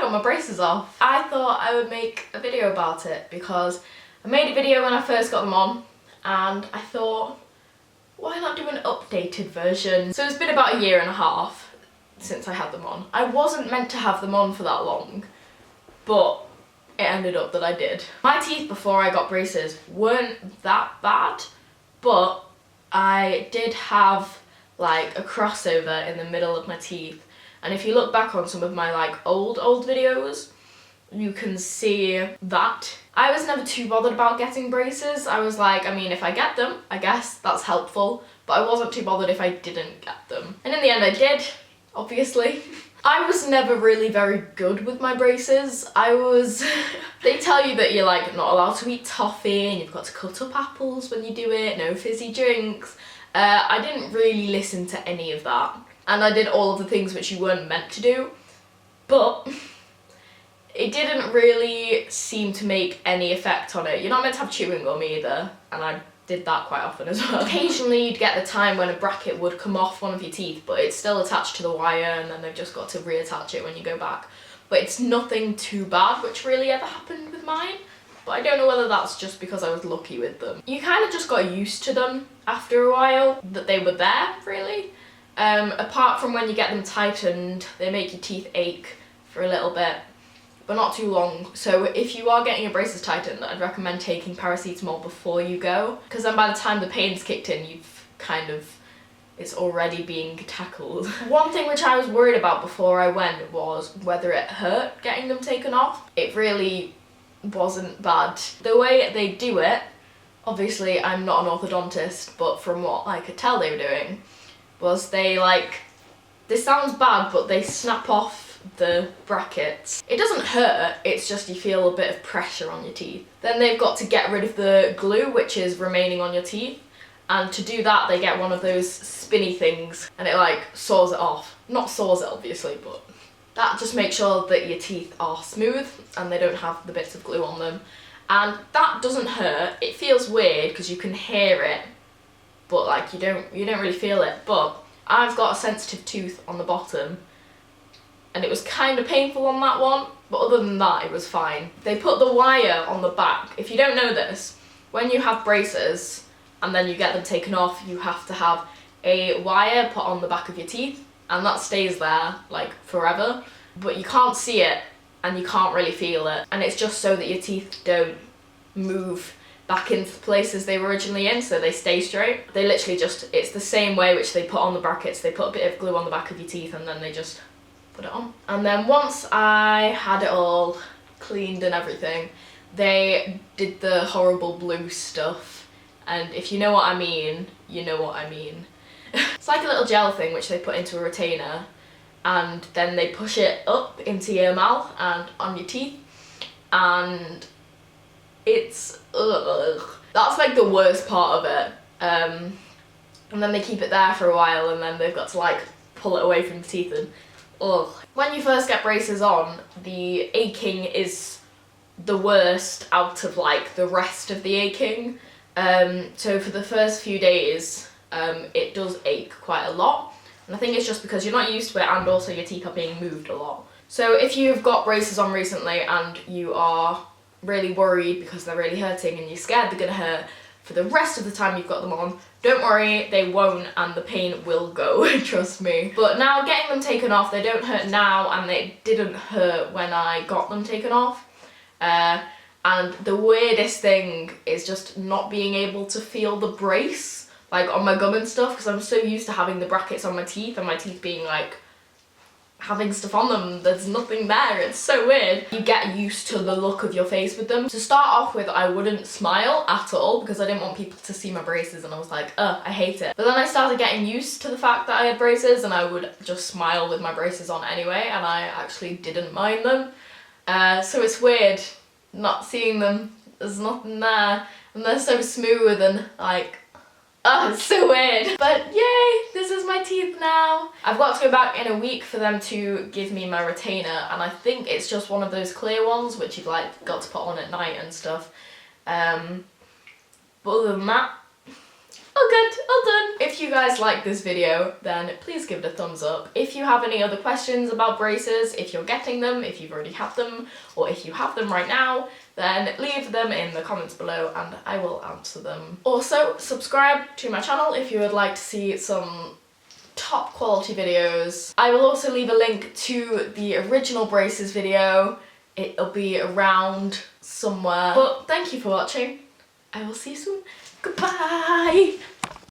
got my braces off. I thought I would make a video about it because I made a video when I first got them on and I thought, why not do an updated version? So it's been about a year and a half since I had them on. I wasn't meant to have them on for that long, but it ended up that I did. My teeth before I got braces weren't that bad, but I did have like a crossover in the middle of my teeth. And if you look back on some of my like old videos, you can see that. I was never too bothered about getting braces. I was like, I mean, if I get them, I guess that's helpful, but I wasn't too bothered if I didn't get them. And in the end I did, obviously. I was never really very good with my braces. They tell you that you're like not allowed to eat toffee and you've got to cut up apples when you do it, no fizzy drinks. I didn't really listen to any of that. And I did all of the things which you weren't meant to do, but it didn't really seem to make any effect on it. You're not meant to have chewing gum either, and I did that quite often as well. Occasionally you'd get the time when a bracket would come off one of your teeth, but it's still attached to the wire and then they've just got to reattach it when you go back. But it's nothing too bad which really ever happened with mine. But I don't know whether that's just because I was lucky with them. You kind of just got used to them after a while, that they were there, really. Apart from when you get them tightened, they make your teeth ache for a little bit, but not too long. So if you are getting your braces tightened, I'd recommend taking paracetamol before you go, because then by the time the pain's kicked in, it's already being tackled. One thing which I was worried about before I went was whether it hurt getting them taken off. It really wasn't bad. The way they do it, obviously I'm not an orthodontist, but from what I could tell they were doing, was this sounds bad, but they snap off the brackets. It doesn't hurt, it's just you feel a bit of pressure on your teeth. Then they've got to get rid of the glue which is remaining on your teeth, and to do that they get one of those spinny things and it like saws it off. Not saws it obviously, but that just makes sure that your teeth are smooth and they don't have the bits of glue on them. And that doesn't hurt. It feels weird because you can hear it, but like you don't really feel it. But I've got a sensitive tooth on the bottom and it was kind of painful on that one, but other than that it was fine. They put the wire on the back. If you don't know this, when you have braces and then you get them taken off, you have to have a wire put on the back of your teeth and that stays there like forever, but you can't see it and you can't really feel it, and it's just so that your teeth don't move back into the places they were originally in, so they stay straight. They literally just, it's the same way which they put on the brackets. They put a bit of glue on the back of your teeth and then they just put it on. And then once I had it all cleaned and everything, they did the horrible blue stuff, and if you know what I mean, you know what I mean. It's like a little gel thing which they put into a retainer and then they push it up into your mouth and on your teeth, and it's that's like the worst part of it. And then they keep it there for a while and then they've got to like pull it away from the teeth and ugh. When you first get braces on, the aching is the worst out of like the rest of the aching. So for the first few days it does ache quite a lot, and I think it's just because you're not used to it and also your teeth are being moved a lot. So if you've got braces on recently and you are really worried because they're really hurting and you're scared they're gonna hurt for the rest of the time you've got them on, don't worry, they won't, and the pain will go, trust me. But now getting them taken off, they don't hurt now and they didn't hurt when I got them taken off. And the weirdest thing is just not being able to feel the brace like on my gum and stuff, because I'm so used to having the brackets on my teeth and my teeth being like having stuff on them. There's nothing there. It's so weird. You get used to the look of your face with them. To start off with, I wouldn't smile at all because I didn't want people to see my braces and I was like, ugh, I hate it. But then I started getting used to the fact that I had braces and I would just smile with my braces on anyway, and I actually didn't mind them. So it's weird not seeing them. There's nothing there and they're so smooth and like, oh, it's so weird. But yay, this is my teeth now. I've got to go back in a week for them to give me my retainer, and I think it's just one of those clear ones which you've like got to put on at night and stuff. But other than that, all good, all done. If you guys like this video, then please give it a thumbs up. If you have any other questions about braces, if you're getting them, if you've already had them, or if you have them right now, then leave them in the comments below and I will answer them. Also, subscribe to my channel if you would like to see some top quality videos. I will also leave a link to the original braces video. It'll be around somewhere. But thank you for watching. I will see you soon. Goodbye!